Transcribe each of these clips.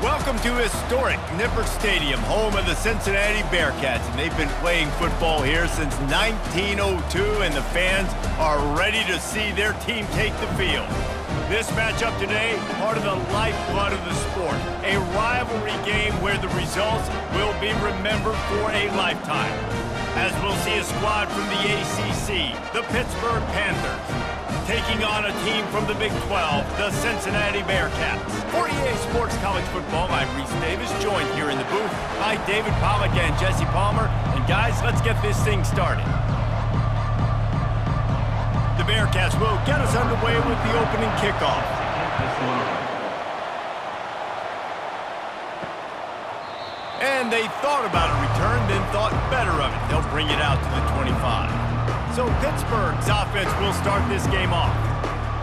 Welcome to historic Nippert Stadium, home of the Cincinnati Bearcats, and they've been playing football here since 1902, and the fans are ready to see their team take the field. This matchup today, part of the lifeblood of the sport, a rivalry game where the results will be remembered for a lifetime. As we'll see a squad from the ACC, the Pittsburgh Panthers, taking on a team from the Big 12, the Cincinnati Bearcats. For EA Sports College Football, I'm Reese Davis, joined here in the booth by David Pollack and Jesse Palmer. And guys, let's get this thing started. The Bearcats will get us underway with the opening kickoff. And they thought about a return, then thought better of it. They'll bring it out to the 25. So Pittsburgh's offense will start this game off.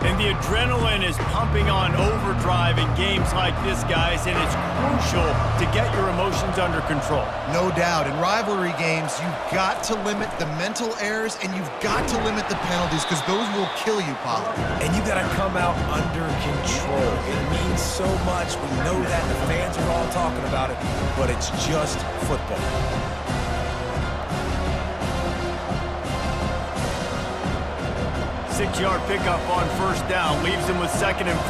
And the adrenaline is pumping on overdrive in games like this, guys, and it's crucial to get your emotions under control. No doubt. In rivalry games, you've got to limit the mental errors, and you've got to limit the penalties, because those will kill you, Pollard. And you got to come out under control. It means so much. We know that. The fans are all talking about it, but it's just football. 6-yard pickup on first down leaves him with 2nd and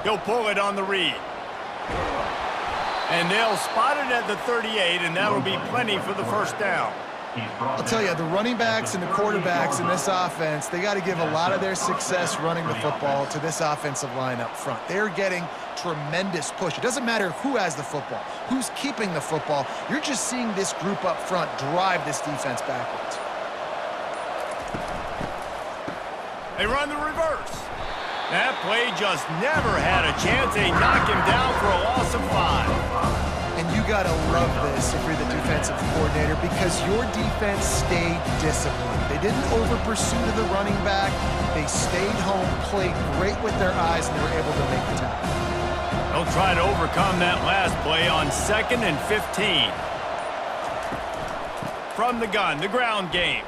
4. He'll pull it on the read. And they'll spot it at the 38, and that'll be plenty for the first down. I'll tell you, the running backs and the quarterbacks in this offense, they got to give a lot of their success running the football to this offensive line up front. They're getting tremendous push. It doesn't matter who has the football, who's keeping the football. You're just seeing this group up front drive this defense backwards. They run the reverse. That play just never had a chance. They knock him down for a loss of 5. And you got to love this if you're the defensive coordinator, because your defense stayed disciplined. They didn't over-pursue to the running back. They stayed home, played great with their eyes, and they were able to make the tackle. They'll try to overcome that last play on 2nd and 15. From the gun, the ground game.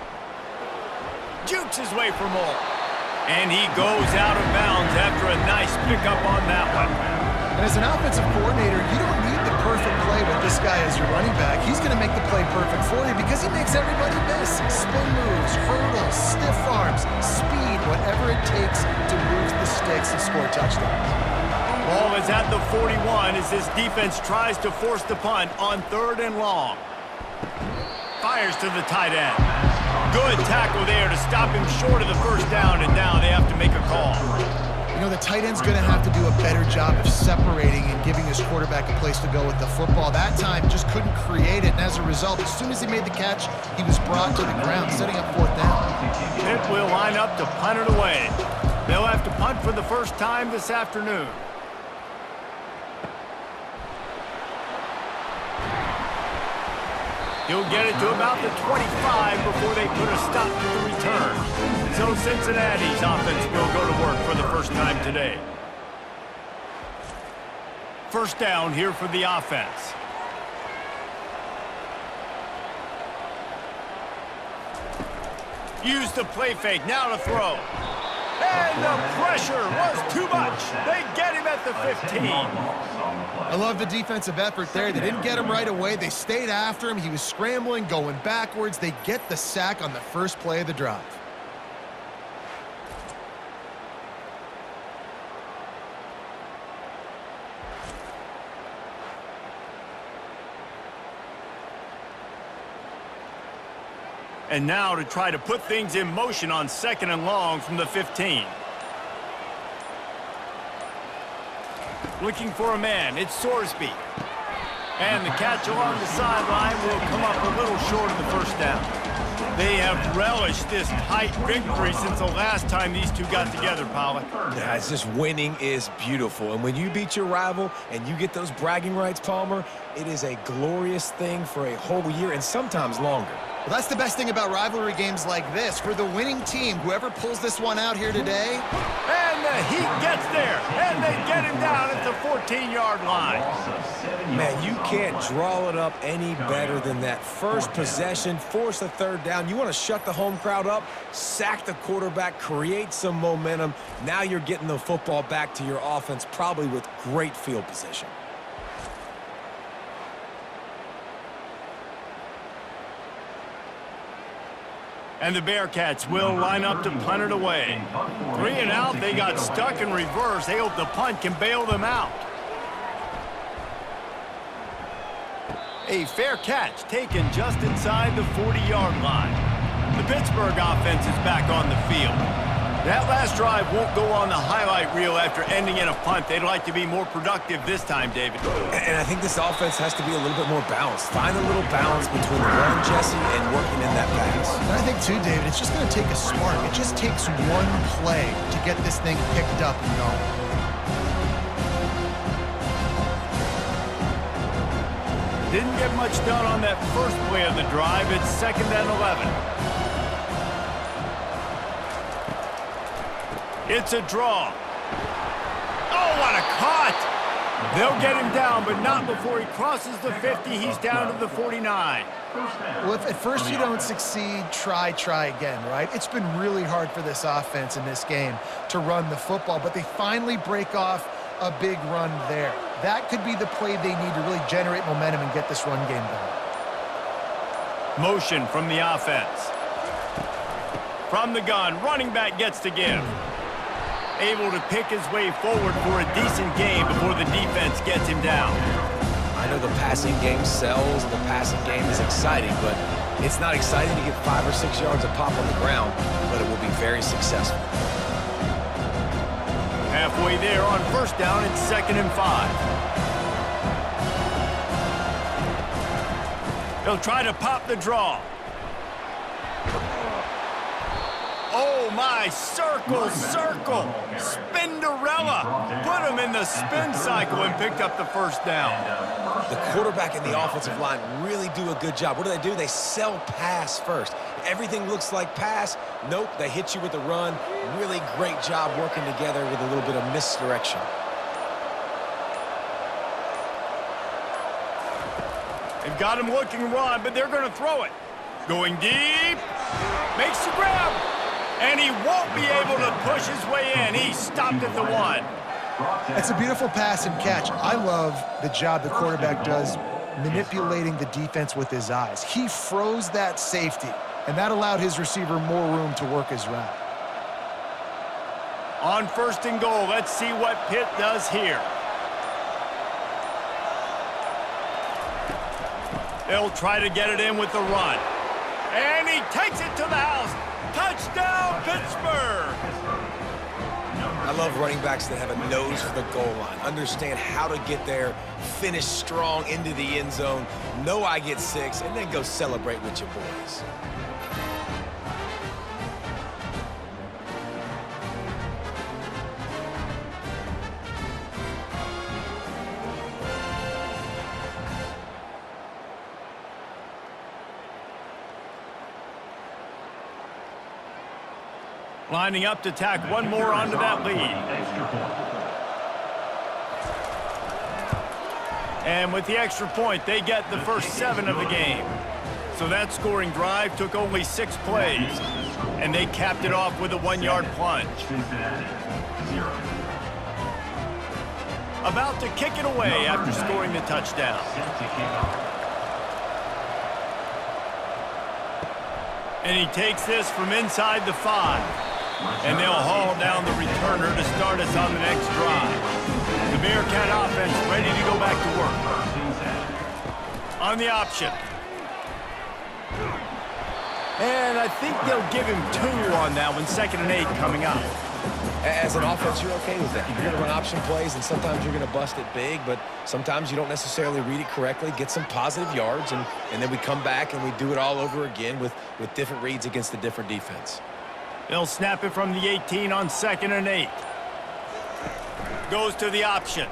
Jukes his way for more. And he goes out of bounds after a nice pickup on that one. And as an offensive coordinator, you don't need the perfect play with this guy as your running back. He's going to make the play perfect for you because he makes everybody miss. Spin moves, hurdles, stiff arms, speed, whatever it takes to move the sticks and score touchdowns. Ball is at the 41 as this defense tries to force the punt on 3rd and long. Fires to the tight end. Good tackle there to stop him short of the first down, and now they have to make a call. You know, the tight end's going to have to do a better job of separating and giving his quarterback a place to go with the football. That time just couldn't create it, and as a result, as soon as he made the catch, he was brought to the ground, setting up 4th down. Pitt will line up to punt it away. They'll have to punt for the first time this afternoon. He'll get it to about the 25 before they put a stop to the return. So Cincinnati's offense will go to work for the first time today. First down here for the offense. Use the play fake, now to throw. And the pressure was too much. They get him at the 15. I love the defensive effort there. They didn't get him right away. They stayed after him. He was scrambling, going backwards. They get the sack on the first play of the drive. And now to try to put things in motion on 2nd and long from the 15. Looking for a man, it's Sorsby. And the catch along the sideline will come up a little short of the first down. They have relished this tight victory since the last time these two got together, Pollack. Yeah, it's just winning is beautiful. And when you beat your rival and you get those bragging rights, Palmer, it is a glorious thing for a whole year and sometimes longer. Well, that's the best thing about rivalry games like this. For the winning team, whoever pulls this one out here today. And the Heat gets there, and they get him down at the 14-yard line. Man, you can't draw it up any better than that. First possession, force a third down. You want to shut the home crowd up, sack the quarterback, create some momentum. Now you're getting the football back to your offense, probably with great field position. And the Bearcats will line up to punt it away. 3 and out, they got stuck in reverse. They hope the punt can bail them out. A fair catch taken just inside the 40-yard line. The Pittsburgh offense is back on the field. That last drive won't go on the highlight reel after ending in a punt. They'd like to be more productive this time, David. And I think this offense has to be a little bit more balanced. Find a little balance between the run, Jesse, and working in that pass. And I think, too, David, it's just going to take a spark. It just takes one play to get this thing picked up and going. Didn't get much done on that first play of the drive. It's 2nd and 11. It's a draw. Oh, what a cut! They'll get him down, but not before he crosses the 50. He's down to the 49. Well, if at first you don't succeed, try again, right? It's been really hard for this offense in this game to run the football, but they finally break off a big run there. That could be the play they need to really generate momentum and get this run game going. Motion from the offense. From the gun, running back gets to give. Able to pick his way forward for a decent game before the defense gets him down. I know the passing game sells, the passing game is exciting, but it's not exciting to get 5 or 6 yards of pop on the ground, but it will be very successful. Halfway there on first down, it's 2nd and 5. He'll try to pop the draw. Oh, my, circle, Spinderella. Put him in the spin cycle and picked up the first down. The quarterback and the offensive line really do a good job. What do? They sell pass first. Everything looks like pass. Nope, they hit you with a run. Really great job working together with a little bit of misdirection. They've got him looking run, but they're going to throw it. Going deep. Makes the grab. And he won't be able to push his way in. He stopped at the 1. It's a beautiful pass and catch. I love the job the quarterback does manipulating the defense with his eyes. He froze that safety, and that allowed his receiver more room to work his route. On 1st and goal, let's see what Pitt does here. They'll try to get it in with the run. And he takes it to the house. Touchdown, Pittsburgh! I love running backs that have a nose for the goal line, understand how to get there, finish strong into the end zone, know I get 6, and then go celebrate with your boys. Lining up to tack one more onto that lead. And with the extra point, they get the first 7 of the game. So that scoring drive took only 6 plays. And they capped it off with a 1-yard plunge. About to kick it away after scoring the touchdown. And he takes this from inside the 5. And they'll haul down the returner to start us on the next drive. The Bearcat offense ready to go back to work. On the option. And I think they'll give him 2 on that one, 2nd and 8 coming up. As an offense, you're okay with that. You're going to run option plays, and sometimes you're going to bust it big, but sometimes you don't necessarily read it correctly, get some positive yards, and then we come back and we do it all over again with different reads against a different defense. They'll snap it from the 18 on 2nd and 8. Goes to the option.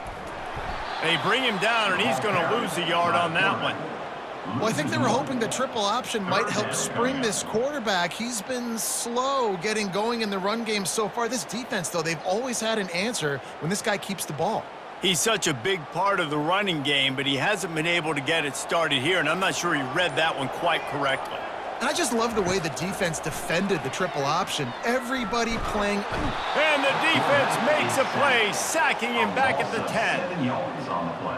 They bring him down, and he's going to lose a yard on that one. Well, I think they were hoping the triple option might help spring this quarterback. He's been slow getting going in the run game so far. This defense, though, they've always had an answer when this guy keeps the ball. He's such a big part of the running game, but he hasn't been able to get it started here, and I'm not sure he read that one quite correctly. And I just love the way the defense defended the triple option. Everybody playing. And the defense makes a play, sacking him back at the 10. 7 yards on the play.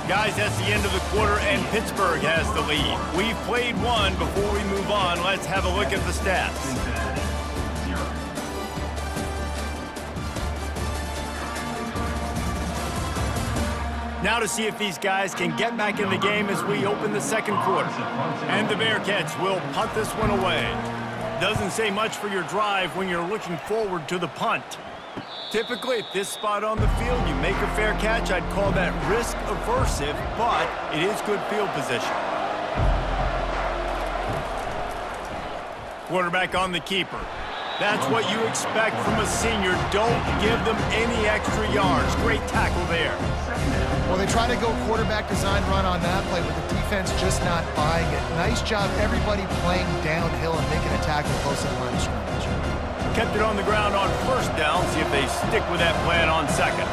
Guys, that's the end of the quarter, and Pittsburgh has the lead. We've played one. Before we move on, let's have a look at the stats. Now to see if these guys can get back in the game as we open the second quarter. And the Bearcats will punt this one away. Doesn't say much for your drive when you're looking forward to the punt. Typically, at this spot on the field, you make a fair catch. I'd call that risk-aversive, but it is good field position. Quarterback on the keeper. That's what you expect from a senior. Don't give them any extra yards. Great tackle there. Well, they try to go quarterback design run on that play, but the defense just not buying it. Nice job, everybody playing downhill and making a tackle close to the line of scrimmage. Kept it on the ground on first down. See if they stick with that plan on second.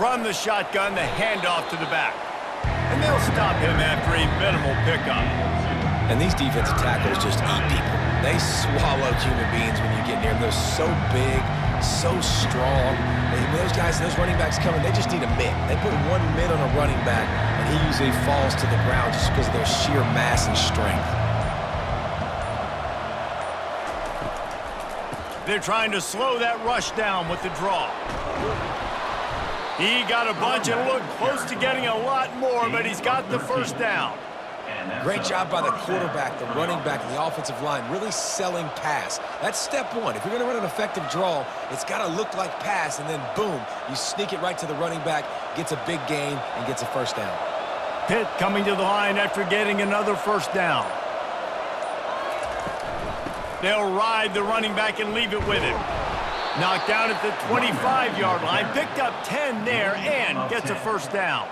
From the shotgun, the handoff to the back. And they'll stop him after a minimal pickup. And these defensive tackles just eat people. They swallow human beings when you get near them. They're so big, so strong. And those guys, those running backs coming, they just need a mitt. They put one mitt on a running back, and he usually falls to the ground just because of their sheer mass and strength. They're trying to slow that rush down with the draw. He got a bunch and looked close to getting a lot more, but he's got the first down. Great job by the quarterback, the running back, and the offensive line, really selling pass. That's step one. If you're going to run an effective draw, it's got to look like pass, and then boom, you sneak it right to the running back, gets a big gain, and gets a first down. Pitt coming to the line after getting another first down. They'll ride the running back and leave it with him. Knocked down at the 25-yard line, picked up 10 there, and gets a first down.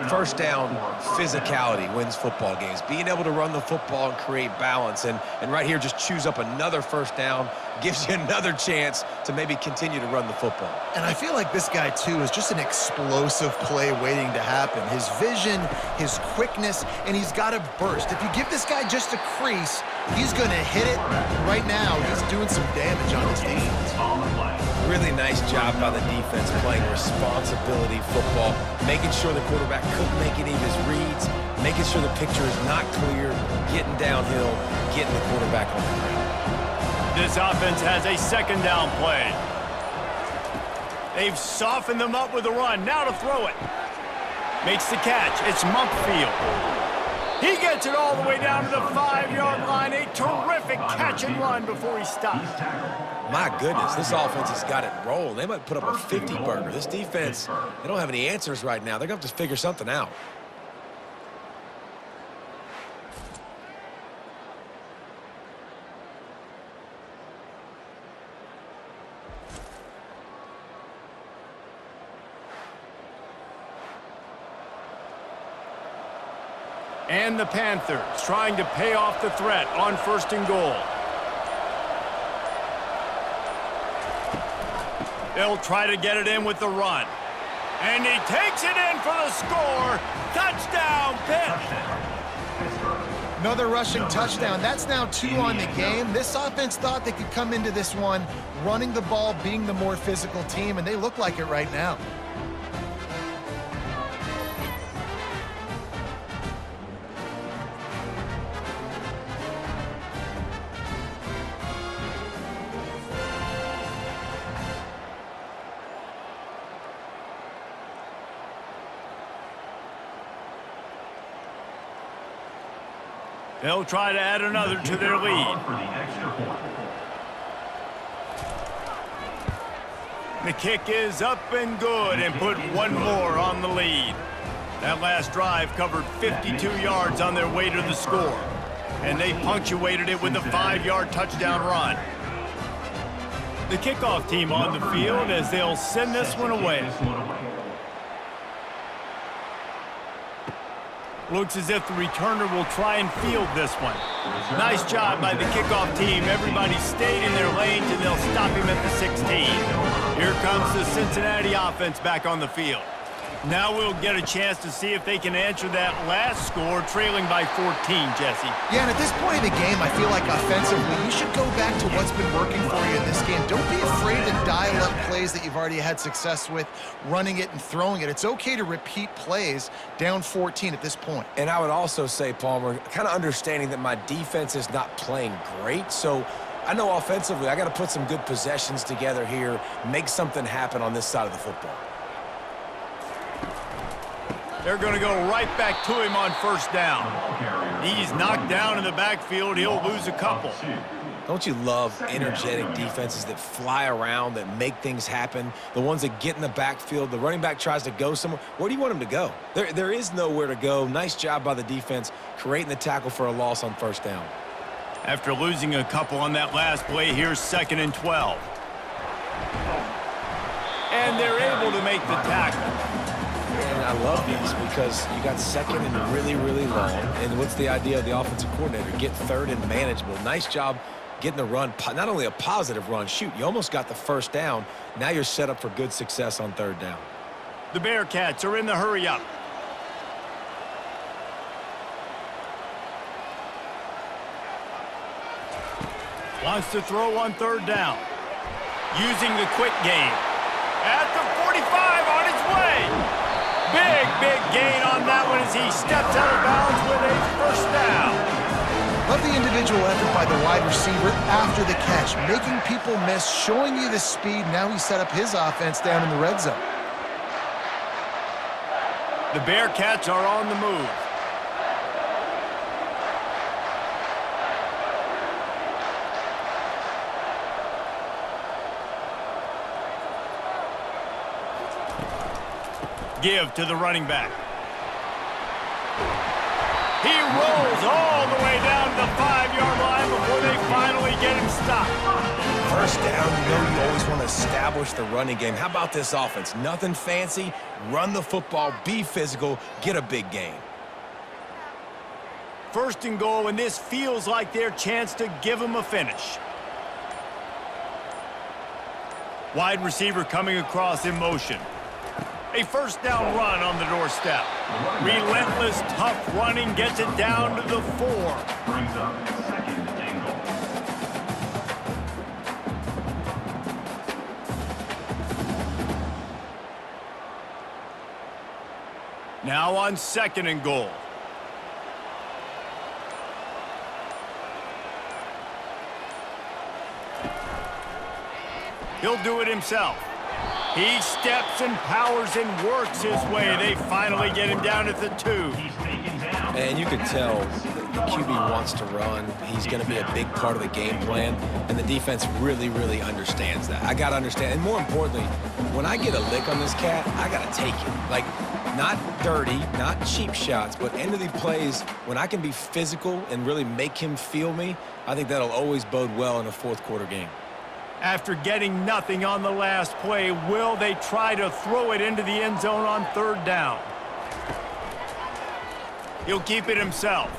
First down, physicality wins football games. Being able to run the football and create balance. And right here, just choose up another first down, gives you another chance to maybe continue to run the football. And I feel like this guy, too, is just an explosive play waiting to happen. His vision, his quickness, and he's got a burst. If you give this guy just a crease, he's going to hit it. Right now, he's doing some damage on his defense. Really nice job by the defense playing responsibility football, making sure the quarterback couldn't make any of his reads, making sure the picture is not clear, getting downhill, getting the quarterback on the ground. This offense has a second down play. They've softened them up with a run. Now to throw it. Makes the catch. It's Mumpfield. He gets it all the way down to the 5-yard line. A terrific catch and run before he stops. My goodness, this offense has got it rolled. They might put up a 50-burger. This defense, they don't have any answers right now. They're going to have to figure something out. And the Panthers trying to pay off the threat on first and goal. They'll try to get it in with the run. And he takes it in for the score. Touchdown, Pitt! Another rushing touchdown. That's now 2 on the game. This offense thought they could come into this one running the ball, being the more physical team, and they look like it right now. They'll try to add another to their lead. The kick is up and good and put one more on the lead. That last drive covered 52 yards on their way to the score, and they punctuated it with a 5-yard touchdown run. The kickoff team on the field as they'll send this one away. Looks as if the returner will try and field this one. Nice job by the kickoff team. Everybody stayed in their lanes, and they'll stop him at the 16. Here comes the Cincinnati offense back on the field. Now we'll get a chance to see if they can answer that last score, trailing by 14, Jesse. Yeah, and at this point in the game, I feel like offensively, you should go back to what's been working for you in this game. Don't be afraid to dial up plays that you've already had success with, running it and throwing it. It's okay to repeat plays down 14 at this point. And I would also say, Palmer, kind of understanding that my defense is not playing great, so I know offensively I got to put some good possessions together here, make something happen on this side of the football. They're going to go right back to him on first down. He's knocked down in the backfield. He'll lose a couple. Don't you love energetic defenses that fly around, that make things happen? The ones that get in the backfield, the running back tries to go somewhere. Where do you want him to go? There is nowhere to go. Nice job by the defense, creating the tackle for a loss on first down. After losing a couple on that last play, here's 2nd and 12. And they're able to make the tackle. And I love these because you got 2nd and really, really long. And what's the idea of the offensive coordinator? Get 3rd and manageable. Nice job getting the run, not only a positive run. Shoot, you almost got the first down. Now you're set up for good success on 3rd down. The Bearcats are in the hurry up. Wants to throw on 3rd down. Using the quick game. At the 45 on his way. Big gain on that one as he steps out of bounds with a first down. Love the individual effort by the wide receiver after the catch, making people miss, showing you the speed. Now he set up his offense down in the red zone. The Bearcats are on the move. Give to the running back. He rolls all the way down to the 5-yard line before they finally get him stopped. First down, you always want to establish the running game. How about this offense? Nothing fancy. Run the football, be physical, get a big gain. 1st and goal, and this feels like their chance to give them a finish. Wide receiver coming across in motion. A first down run on the doorstep. Relentless, tough running gets it down to the 4. Brings up 2nd and goal. Now on 2nd and goal. He'll do it himself. He steps and powers and works his way. They finally get him down at the 2. And you can tell the QB wants to run. He's going to be a big part of the game plan, and the defense really, really understands that. I got to understand, and more importantly, when I get a lick on this cat, I got to take it. Like, not dirty, not cheap shots, but end of the plays, when I can be physical and really make him feel me, I think that'll always bode well in a 4th quarter game. After getting nothing on the last play, will they try to throw it into the end zone on 3rd down? He'll keep it himself.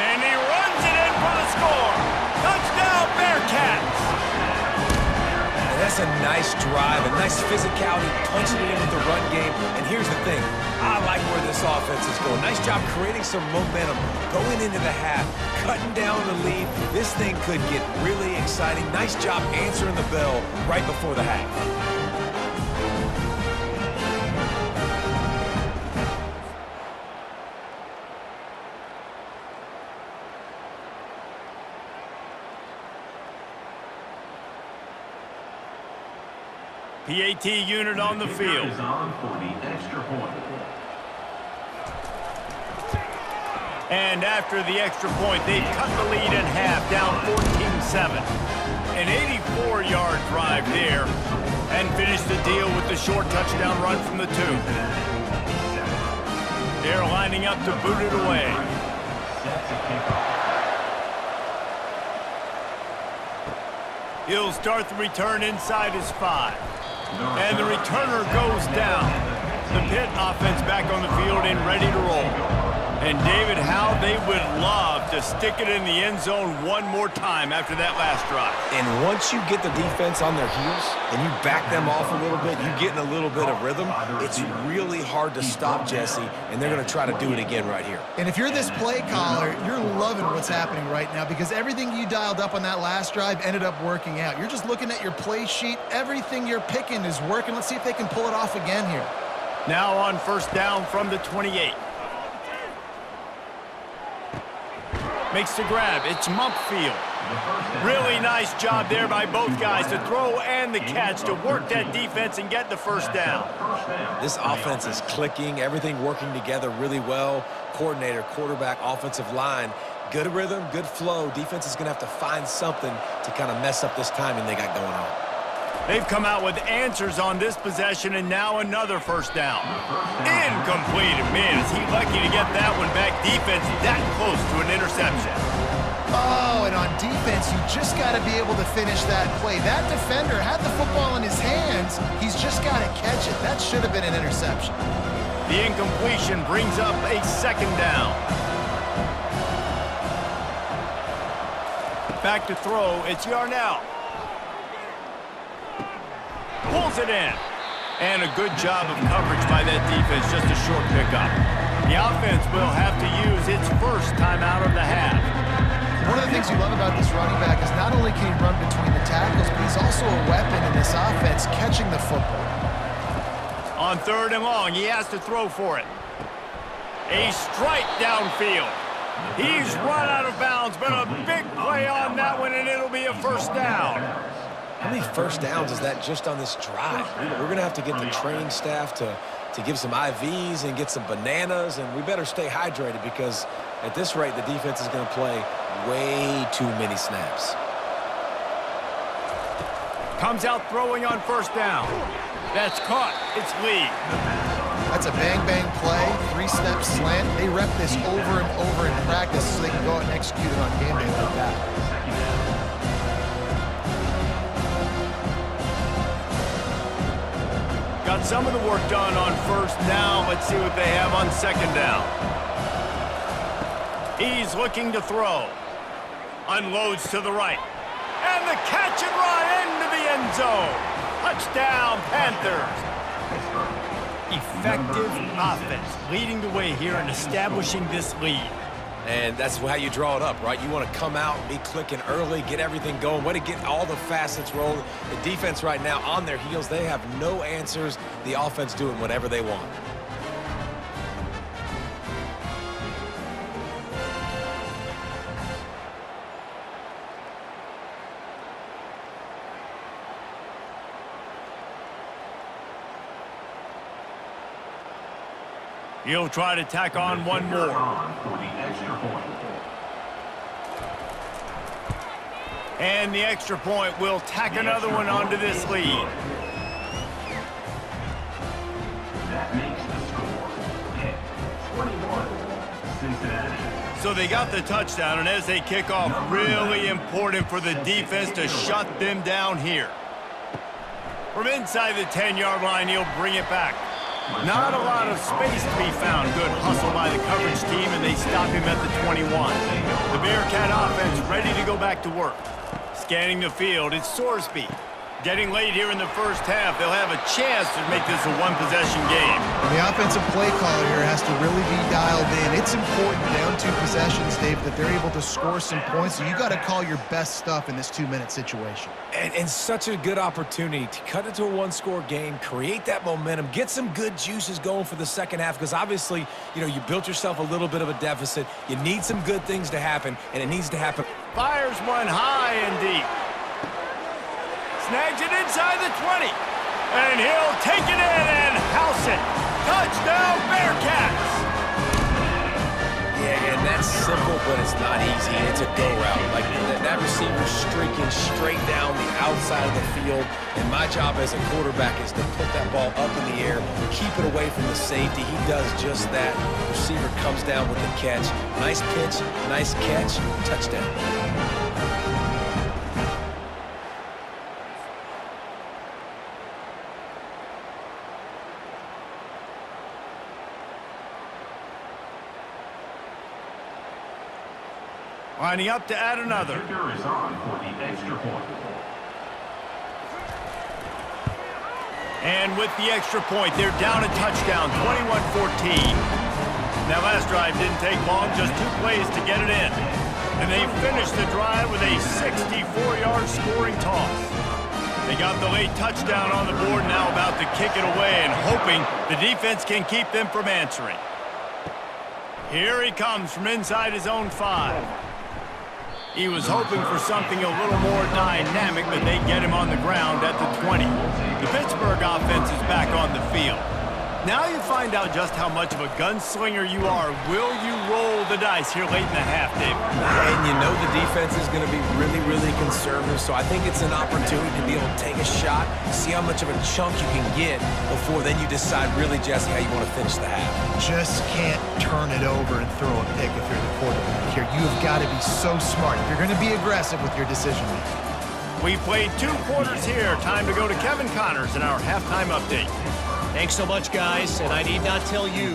And he runs it in for the score. Touchdown, Bearcats! And that's a nice drive, a nice physicality, punching it in with the run game. And here's the thing. I like where this offense is going. Nice job creating some momentum, going into the half, cutting down the lead. This thing could get really exciting. Nice job answering the bell right before the half. PAT unit on the field. Is on for the extra point. And after the extra point, they've cut the lead in half, down 14-7. An 84-yard drive there, and finish the deal with the short touchdown run from the 2. They're lining up to boot it away. He'll start the return inside his 5. And the returner goes down. The Pitt offense back on the field and ready to roll. And, David, how they would love to stick it in the end zone one more time after that last drive. And once you get the defense on their heels and you back them off a little bit, you get in a little bit of rhythm, it's really hard to stop, Jesse, and they're going to try to do it again right here. And if you're this play caller, you're loving what's happening right now because everything you dialed up on that last drive ended up working out. You're just looking at your play sheet. Everything you're picking is working. Let's see if they can pull it off again here. Now on first down from the 28. Makes the grab. It's Mumpfield. Really nice job there by both guys to throw and the catch to work that defense and get the first down. This offense is clicking, everything working together really well. Coordinator, quarterback, offensive line, good rhythm, good flow. Defense is going to have to find something to kind of mess up this timing they got going on. They've come out with answers on this possession, and now another first down. Incomplete. Man, is he lucky to get that one back. Defense that close to an interception. Oh, and on defense, you just got to be able to finish that play. That defender had the football in his hands. He's just got to catch it. That should have been an interception. The incompletion brings up a second down. Back to throw. It's Yarnell. Pulls it in. And a good job of coverage by that defense, just a short pickup. The offense will have to use its first timeout of the half. One of the things you love about this running back is not only can he run between the tackles, but he's also a weapon in this offense, catching the football. On third and long, he has to throw for it. A strike downfield. He's run out of bounds, but a big play on that one, and it'll be a first down. How many first downs is that just on this drive? We're going to have to get the training staff to give some IVs and get some bananas, and we better stay hydrated because at this rate, the defense is going to play way too many snaps. Comes out throwing on first down. That's caught. It's Lee. That's a bang-bang play, three-step slant. They rep this over and over in practice so they can go out and execute it on game day like that. Got some of the work done on first. Now let's see what they have on second down. He's looking to throw. Unloads to the right. And the catch and run into the end zone. Touchdown, Panthers. Effective offense leading the way here and establishing this lead. And that's how you draw it up, right? You want to come out, be clicking early, get everything going, want to get all the facets rolling. The defense right now on their heels, they have no answers. The offense doing whatever they want. He'll try to tack on one more. For the extra point. And the extra point will tack another one onto this lead. That makes the score Pitt 21, Cincinnati. So they got the touchdown, and as they kick off, really important for the defense to shut them down here. From inside the 10-yard line, he'll bring it back. Not a lot of space to be found. Good hustle by the coverage team, and they stop him at the 21. The Bearcat offense ready to go back to work. Scanning the field, it's Sorsby. Getting late here in the first half, they'll have a chance to make this a one-possession game. The offensive play caller here has to really be dialed in. It's important down 2 possessions, Dave, that they're able to score some points. So you got to call your best stuff in this 2-minute situation. And such a good opportunity to cut it to a one-score game, create that momentum, get some good juices going for the second half because obviously, you know, you built yourself a little bit of a deficit. You need some good things to happen, and it needs to happen. Fires one high and deep. Snags it inside the 20. And he'll take it in and house it. Touchdown, Bearcats! Yeah, and that simple but it's not easy. It's a go route. Like that receiver streaking straight down the outside of the field, and my job as a quarterback is to put that ball up in the air, keep it away from the safety. He does just that. Receiver comes down with the catch. Nice pitch, nice catch, touchdown. Lining up to add another. The kicker is on for the extra point. And with the extra point, they're down a touchdown, 21-14. That last drive didn't take long, just 2 plays to get it in. And they finished the drive with a 64-yard scoring toss. They got the late touchdown on the board, now about to kick it away and hoping the defense can keep them from answering. Here he comes from inside his own 5. He was hoping for something a little more dynamic, but they get him on the ground at the 20. The Pittsburgh offense is back on the field. Now you find out just how much of a gunslinger you are. Will you roll the dice here late in the half, David? And you know the defense is going to be really, really conservative, so I think it's an opportunity to be able to take a shot, see how much of a chunk you can get before then you decide really, Jesse, how you want to finish the half. Just can't turn it over and throw a pick if you're the quarterback here. You've got to be so smart. You're going to be aggressive with your decision-making. We played 2 quarters here. Time to go to Kevin Connors in our halftime update. Thanks so much, guys, and I need not tell you,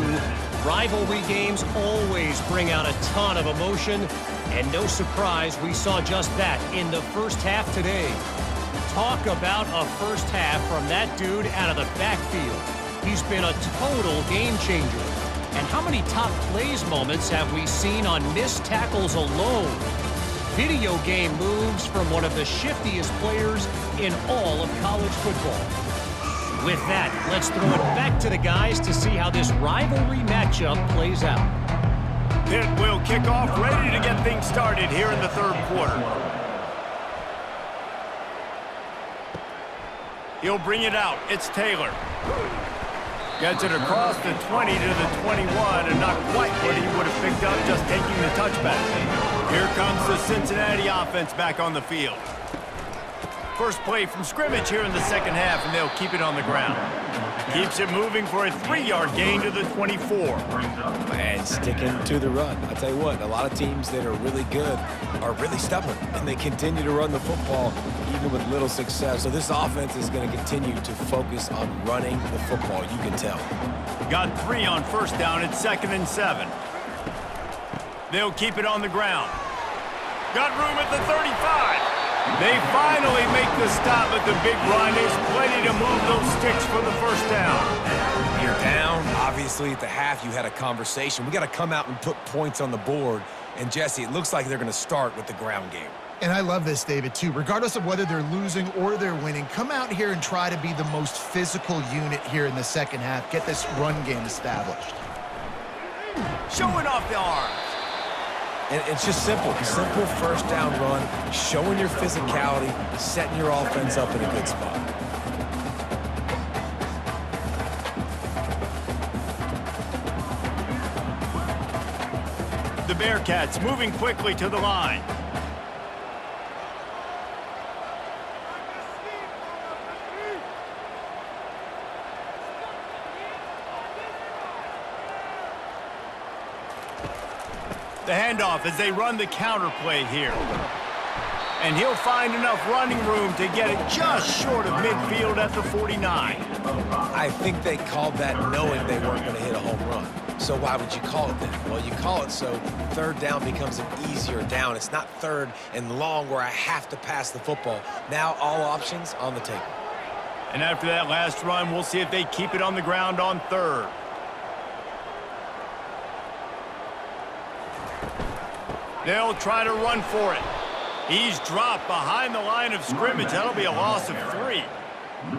rivalry games always bring out a ton of emotion, and no surprise, we saw just that in the first half today. Talk about a first half from that dude out of the backfield. He's been a total game changer. And how many top plays moments have we seen on missed tackles alone? Video game moves from one of the shiftiest players in all of college football. With that, let's throw it back to the guys to see how this rivalry matchup plays out. Pitt will kick off, ready to get things started here in the 3rd quarter. He'll bring it out. It's Taylor. Gets it across the 20 to the 21, and not quite what he would have picked up just taking the touchback. Here comes the Cincinnati offense back on the field. First play from scrimmage here in the 2nd half, and they'll keep it on the ground. Keeps it moving for a 3-yard gain to the 24. And sticking to the run. I'll tell you what, a lot of teams that are really good are really stubborn, and they continue to run the football even with little success. So this offense is going to continue to focus on running the football, you can tell. Got 3 on first down. It's 2nd and 7. They'll keep it on the ground. Got room at the 35. They finally make the stop at the big run. There's plenty to move those sticks for the first down. You're down. Obviously, at the half, you had a conversation. We got to come out and put points on the board. And, Jesse, it looks like they're going to start with the ground game. And I love this, David, too. Regardless of whether they're losing or they're winning, come out here and try to be the most physical unit here in the 2nd half. Get this run game established. Showing off the arms. And it's just simple. Simple first down run, showing your physicality, setting your offense up in a good spot. The Bearcats moving quickly to the line. The handoff as they run the counter play here. And he'll find enough running room to get it just short of midfield at the 49. I think they called that knowing they weren't going to hit a home run. So why would you call it that? Well, you call it so 3rd down becomes an easier down. It's not 3rd and long where I have to pass the football. Now all options on the table. And after that last run, we'll see if they keep it on the ground on 3rd. They'll try to run for it. He's dropped behind the line of scrimmage. That'll be a loss of 3.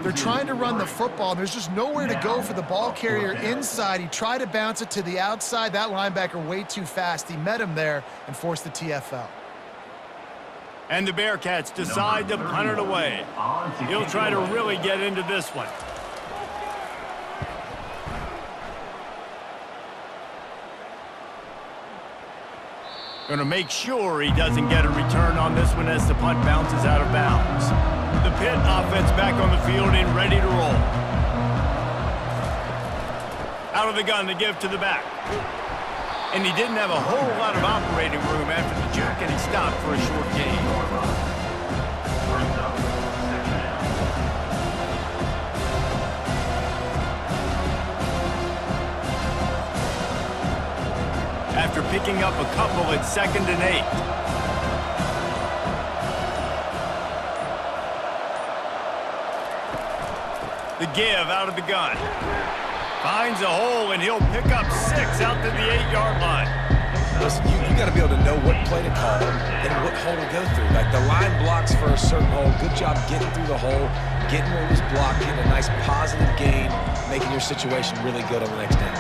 They're trying to run the football. There's just nowhere to go for the ball carrier inside. He tried to bounce it to the outside. That linebacker way too fast. He met him there and forced the TFL. And the Bearcats decide to punt it away. He'll try to really get into this one. Going to make sure he doesn't get a return on this one as the punt bounces out of bounds. The Pitt offense back on the field and ready to roll. Out of the gun to give to the back. And he didn't have a whole lot of operating room after the juke, and he stopped for a short gain. After picking up a couple, it's 2nd and 8. The give out of the gun. Finds a hole, and he'll pick up 6 out to the 8-yard line. Listen, you got to be able to know what play to call and what hole to go through. Like the line blocks for a certain hole. Good job getting through the hole, getting what was blocked, getting a nice positive gain, making your situation really good on the next down.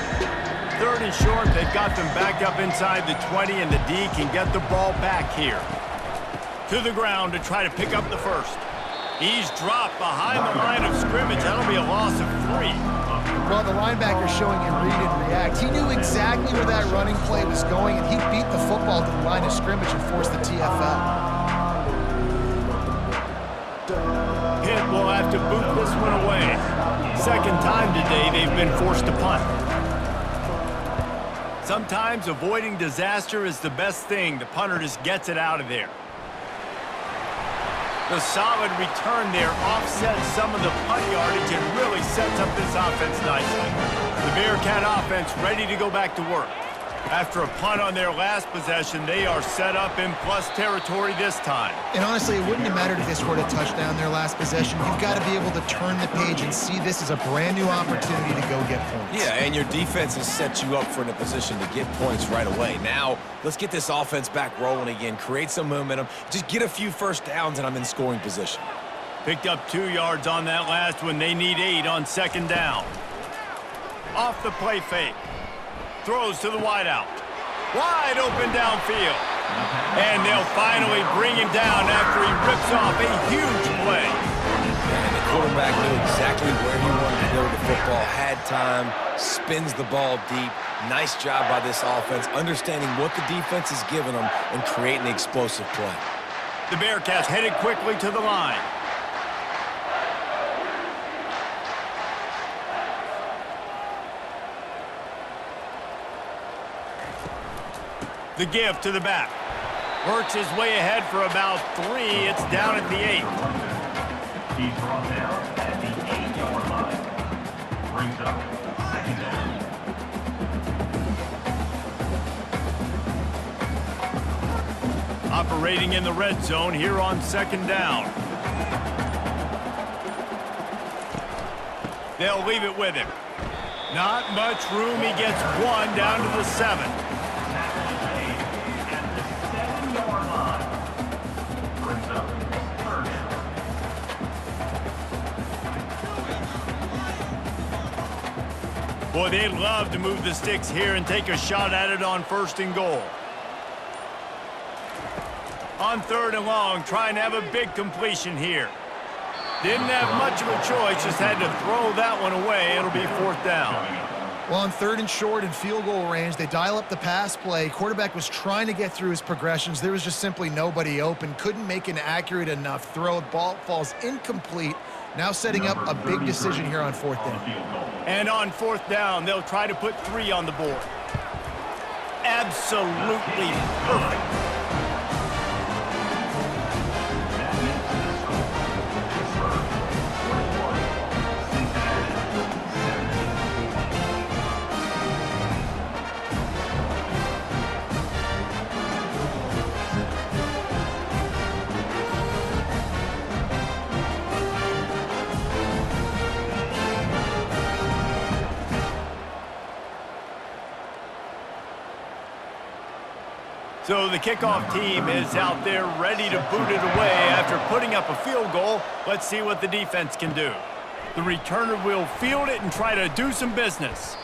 3rd and short, they've got them back up inside the 20, and the D can get the ball back here. To the ground to try to pick up the first. He's dropped behind the line of scrimmage. That'll be a loss of 3. Well, the linebacker showing you read and react. He knew exactly where that running play was going, and he beat the football to the line of scrimmage and forced the TFL. Pitt will have to boot this one away. 2nd time today they've been forced to punt. Sometimes avoiding disaster is the best thing. The punter just gets it out of there. The solid return there offsets some of the punt yardage and really sets up this offense nicely. The Bearcat offense ready to go back to work. After a punt on their last possession, they are set up in plus territory this time. And honestly, it wouldn't have mattered if they scored a touchdown their last possession. You've got to be able to turn the page and see this as a brand new opportunity to go get points. Yeah, and your defense has set you up for a position to get points right away. Now, let's get this offense back rolling again, create some momentum, just get a few first downs, and I'm in scoring position. Picked up 2 yards on that last one. They need 8 on 2nd down. Off the play fake. Throws to the wideout. Wide open downfield. And they'll finally bring him down after he rips off a huge play. And the quarterback knew exactly where he wanted to go with the football, had time, spins the ball deep. Nice job by this offense, understanding what the defense is giving them and creating the explosive play. The Bearcats headed quickly to the line. The give to the back. Works his way ahead for about 3. It's down at the 8. He's brought down at the 8-yard line. Brings up 2nd down. Operating in the red zone here on 2nd down. They'll leave it with him. Not much room. He gets 1 down to the 7. Boy, they'd love to move the sticks here and take a shot at it on 1st and goal. On 3rd and long, trying to have a big completion here. Didn't have much of a choice, just had to throw that one away. It'll be 4th down. Well, on 3rd and short and field goal range, they dial up the pass play. Quarterback was trying to get through his progressions. There was just simply nobody open. Couldn't make an accurate enough throw. The ball falls incomplete. Now setting up a big decision here on 4th down. And on 4th down, they'll try to put 3 on the board. Absolutely perfect. So the kickoff team is out there ready to boot it away after putting up a field goal. Let's see what the defense can do. The returner will field it and try to do some business.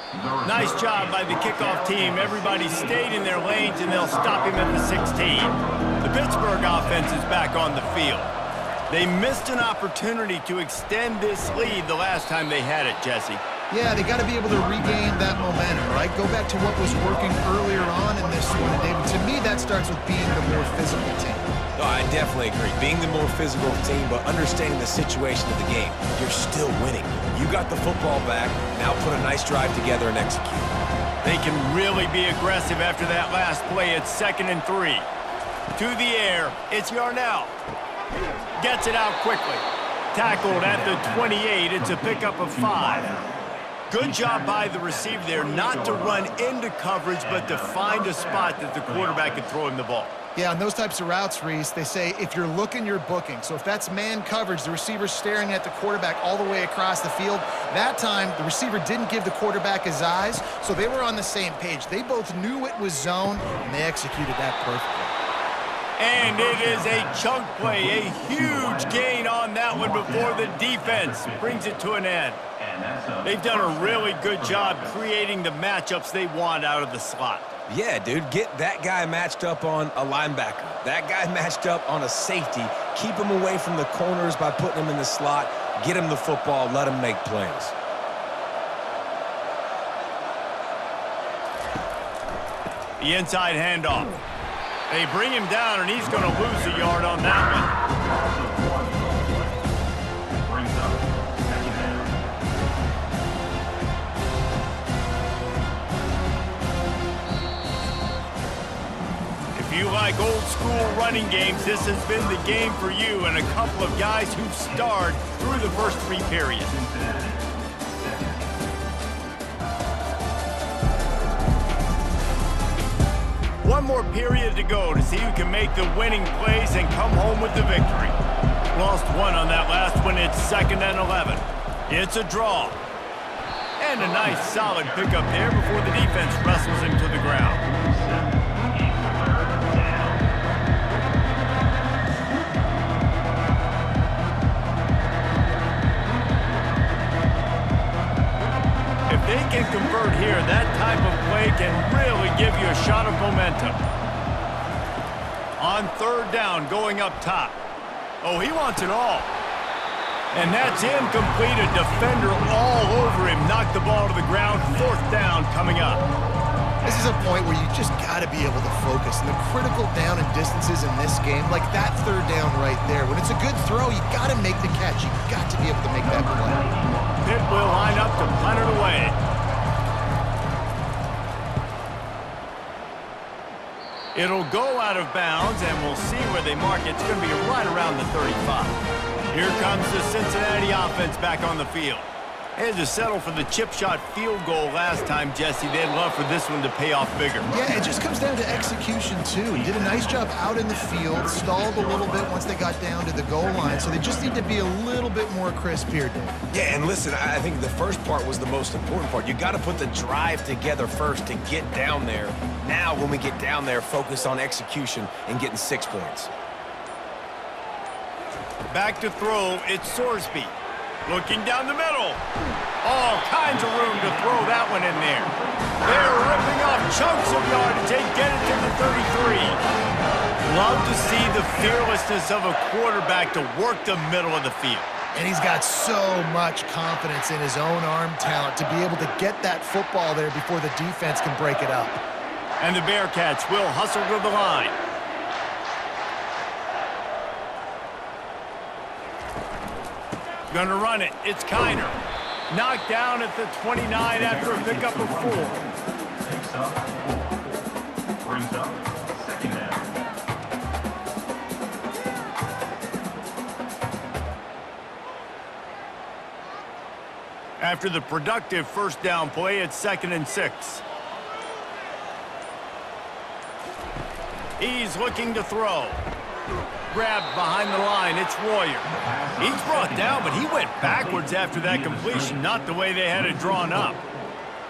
Nice job by the kickoff team. Everybody stayed in their lanes, and they'll stop him at the 16. The Pittsburgh offense is back on the field. They missed an opportunity to extend this lead the last time they had it, Jesse. Yeah, they got to be able to regain that momentum, right? Go back to what was working earlier on in this one. And David, to me, that starts with being the more physical team. Oh, I definitely agree. Being the more physical team, but understanding the situation of the game. You're still winning. You got the football back. Now put a nice drive together and execute. They can really be aggressive after that last play. It's 2nd and 3. To the air, it's Yarnell. Gets it out quickly. Tackled at the 28. It's a pickup of 5. Good job by the receiver there not to run into coverage, but to find a spot that the quarterback can throw him the ball. Yeah, on those types of routes, Reese, they say if you're looking, you're booking. So if that's man coverage, the receiver's staring at the quarterback all the way across the field. That time, the receiver didn't give the quarterback his eyes, so they were on the same page. They both knew it was zone, and they executed that perfectly. And it is a chunk play, a huge gain on that one before the defense brings it to an end. They've done a really good job creating the matchups they want out of the slot. Yeah, dude, get that guy matched up on a linebacker. That guy matched up on a safety. Keep him away from the corners by putting him in the slot. Get him the football, let him make plays. The inside handoff. They bring him down, and he's going to lose a yard on that one. Brings up 2nd down. If you like old school running games, this has been the game for you and a couple of guys who've starred through the first 3 periods. One more period to go to see who can make the winning plays and come home with the victory. Lost 1 on that last one. It's 2nd and 11. It's a draw. And a nice solid pickup there before the defense wrestles him to the ground. If they can convert here, that type of play can really give you a shot of momentum. On 3rd down, going up top. Oh, he wants it all. And that's incomplete. A defender all over him. Knocked the ball to the ground. 4th down coming up. This is a point where you just got to be able to focus. And the critical down and distances in this game, like that 3rd down right there, when it's a good throw, you got to make the catch. You got to be able to make that play. Pitt will line up to punt it away. It'll go out of bounds, and we'll see where they mark it. It's going to be right around the 35. Here comes the Cincinnati offense back on the field. They had to settle for the chip shot field goal last time, Jesse. They'd love for this one to pay off bigger. Yeah, it just comes down to execution, too. He did a nice job out in the field, stalled a little bit once they got down to the goal line, so they just need to be a little bit more crisp here, Dave. Yeah, and listen, I think the first part was the most important part. You got to put the drive together first to get down there. Now, when we get down there, focus on execution and getting 6 points. Back to throw, it's Sorsby. Looking down the middle. All kinds of room to throw that one in there. They're ripping off chunks of yardage. They get it to the 33. Love to see the fearlessness of a quarterback to work the middle of the field. And he's got so much confidence in his own arm talent to be able to get that football there before the defense can break it up. And the Bearcats will hustle to the line. Gonna run it. It's Kiner. Knocked down at the 29 after a pickup of 4. Takes up 4. Brings up 2nd down. After the productive 1st down play, it's 2nd and 6. He's looking to throw. Grabbed behind the line. It's Royer. He's brought down, but he went backwards after that completion, not the way they had it drawn up.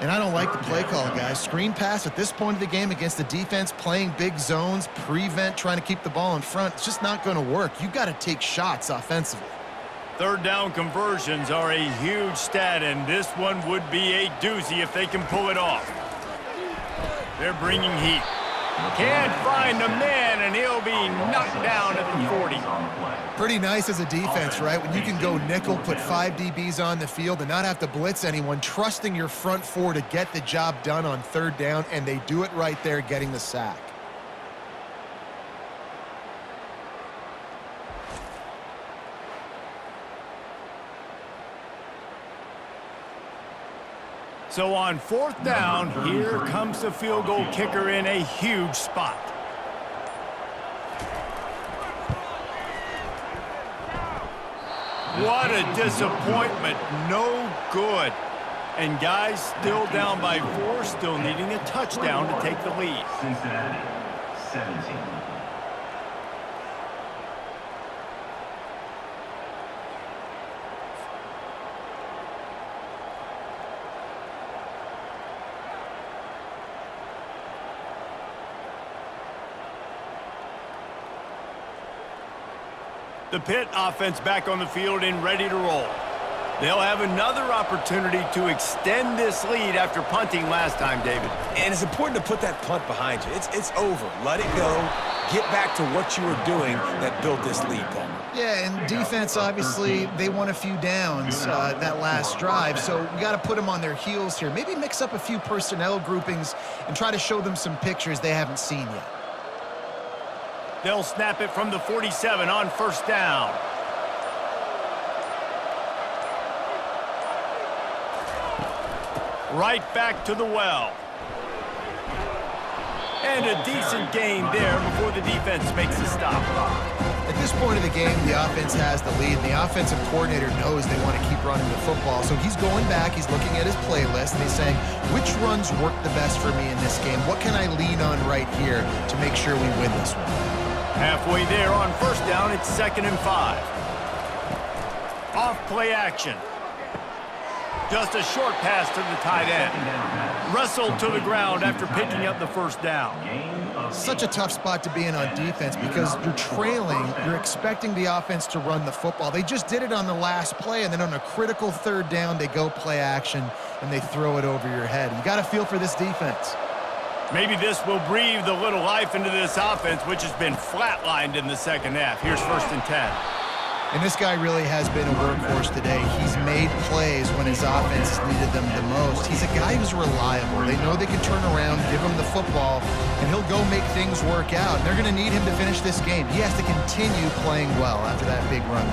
And I don't like the play call, guys. Screen pass at this point of the game against the defense, playing big zones, prevent, trying to keep the ball in front. It's just not going to work. You got to take shots offensively. 3rd down conversions are a huge stat, and this one would be a doozy if they can pull it off. They're bringing heat. Can't find the man, and he'll be knocked down at the 40. Pretty nice as a defense, right? When you can go nickel, put 5 DBs on the field and not have to blitz anyone, trusting your front 4 to get the job done on 3rd down, and they do it right there, getting the sack. So on 4th down, here comes the field goal kicker in a huge spot. What a disappointment. No good. And guys still down by 4, still needing a touchdown to take the lead. Cincinnati, 17. The Pitt offense back on the field and ready to roll. They'll have another opportunity to extend this lead after punting last time, David. And it's important to put that punt behind you. It's over. Let it go. Get back to what you were doing that built this lead, Paul. Yeah, and defense, obviously, they won a few downs that last drive, so we got to put them on their heels here. Maybe mix up a few personnel groupings and try to show them some pictures they haven't seen yet. They'll snap it from the 47 on 1st down. Right back to the well. And a decent gain there before the defense makes a stop. At this point of the game, the offense has the lead, and the offensive coordinator knows they want to keep running the football. So he's going back, he's looking at his playlist, and he's saying, which runs work the best for me in this game? What can I lean on right here to make sure we win this one? Halfway there on 1st down, it's 2nd and 5. Off play action. Just a short pass to the tight end. Wrestled to the ground after picking up the 1st down. Such a tough spot to be in on defense because you're trailing, you're expecting the offense to run the football. They just did it on the last play, and then on a critical 3rd down, they go play action, and they throw it over your head. You got to feel for this defense. Maybe this will breathe a little life into this offense, which has been flatlined in the 2nd half. Here's 1st and 10. And this guy really has been a workhorse today. He's made plays when his offense needed them the most. He's a guy who's reliable. They know they can turn around, give him the football, and he'll go make things work out. And they're going to need him to finish this game. He has to continue playing well after that big run.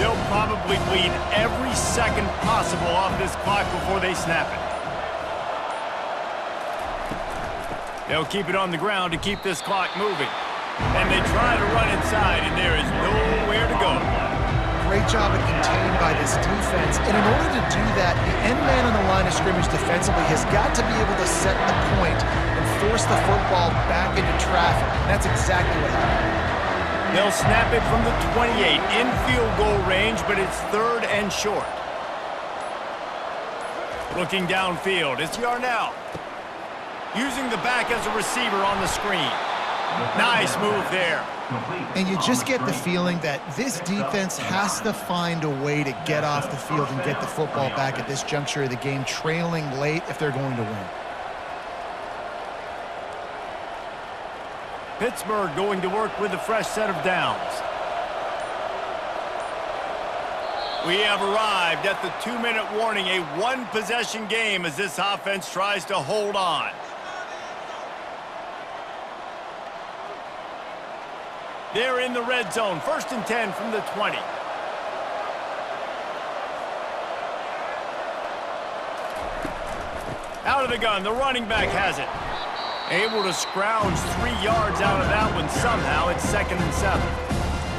They'll probably bleed every second possible off this clock before they snap it. They'll keep it on the ground to keep this clock moving. And they try to run inside, and there is nowhere to go. Great job at contained by this defense. And in order to do that, the end man on the line of scrimmage defensively has got to be able to set the point and force the football back into traffic. And that's exactly what happened. They'll snap it from the 28 in field goal range, but it's 3rd and short. Looking downfield, it's Yarnell. Using the back as a receiver on the screen. Nice move there. And you just get the feeling that this defense has to find a way to get off the field and get the football back at this juncture of the game, trailing late if they're going to win. Pittsburgh going to work with a fresh set of downs. We have arrived at the 2-minute warning, a 1-possession game as this offense tries to hold on. They're in the red zone. 1st and 10 from the 20. Out of the gun, the running back has it. Able to scrounge 3 yards out of that one somehow. It's 2nd and 7.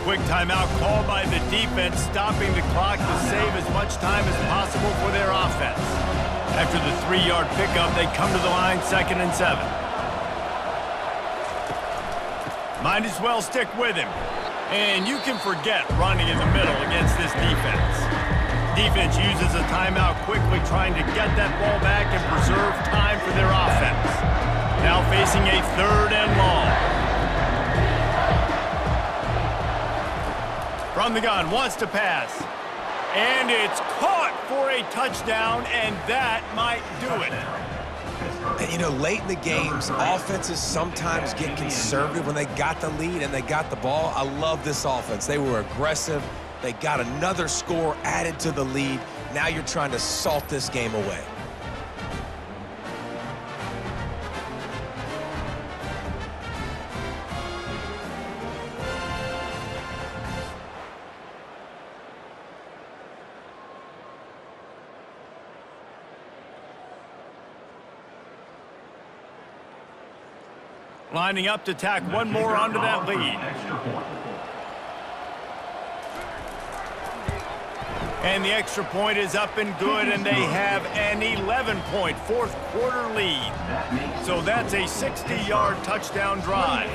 Quick timeout called by the defense, stopping the clock to save as much time as possible for their offense. After the 3-yard pickup, they come to the line, 2nd and 7. Might as well stick with him. And you can forget running in the middle against this defense. Defense uses a timeout quickly, trying to get that ball back and preserve time for their offense. Now facing a 3rd and long. From the gun, wants to pass. And it's caught for a touchdown, and that might do it. And, you know, late in the games, offenses sometimes get conservative when they got the lead and they got the ball. I love this offense. They were aggressive. They got another score added to the lead. Now you're trying to salt this game away. Lining up to tack one more onto that lead. And the extra point is up and good, and they have an 11-point fourth-quarter lead. So that's a 60-yard touchdown drive.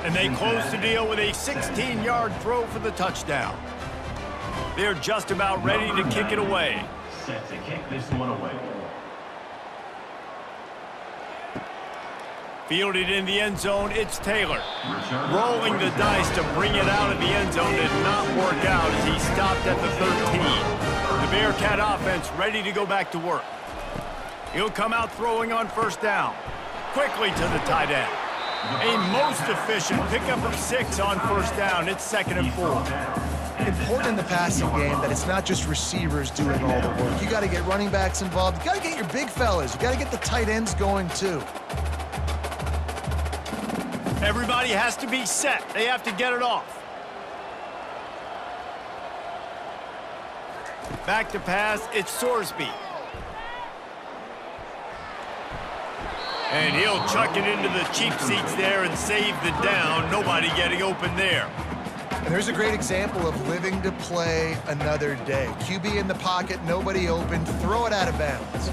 And they close the deal with a 16-yard throw for the touchdown. They're just about ready to kick it away. Set to kick this one away. Fielded in the end zone, it's Taylor. Rolling the dice to bring it out of the end zone did not work out as he stopped at the 13. The Bearcat offense ready to go back to work. He'll come out throwing on first down. Quickly to the tight end. A most efficient pickup of 6 on first down. It's 2nd and 4. Important in the passing game that it's not just receivers doing all the work. You got to get running backs involved. You got to get your big fellas. You got to get the tight ends going too. Everybody has to be set. They have to get it off. Back to pass, it's Sorsby. And he'll chuck it into the cheap seats there and save the down. Nobody getting open there. And there's a great example of living to play another day. QB in the pocket, nobody open, throw it out of bounds.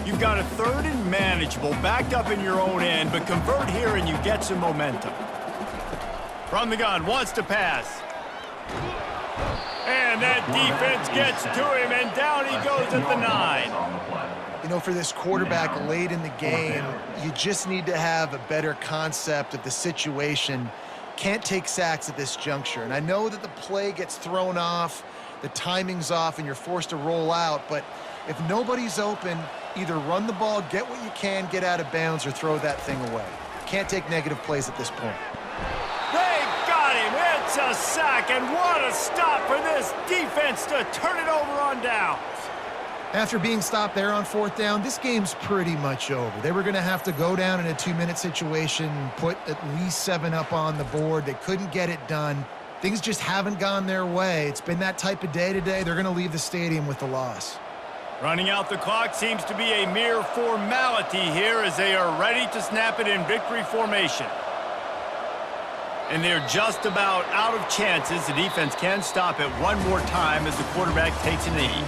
You've got a 3rd and manageable, backed up in your own end, but convert here and you get some momentum. From the gun, wants to pass. And that defense gets to him, and down he goes at the 9. You know, for this quarterback late in the game, you just need to have a better concept of the situation. Can't take sacks at this juncture. And I know that the play gets thrown off, the timing's off, and you're forced to roll out, but if nobody's open, either run the ball, get what you can, get out of bounds, or throw that thing away. Can't take negative plays at this point. They got him. It's a sack, and what a stop for this defense to turn it over on downs. After being stopped there on 4th down, this game's pretty much over. They were going to have to go down in a 2-minute situation, put at least 7 up on the board. They couldn't get it done. Things just haven't gone their way. It's been that type of day today. They're going to leave the stadium with the loss. Running out the clock seems to be a mere formality here as they are ready to snap it in victory formation. And they're just about out of chances. The defense can stop it one more time as the quarterback takes a knee.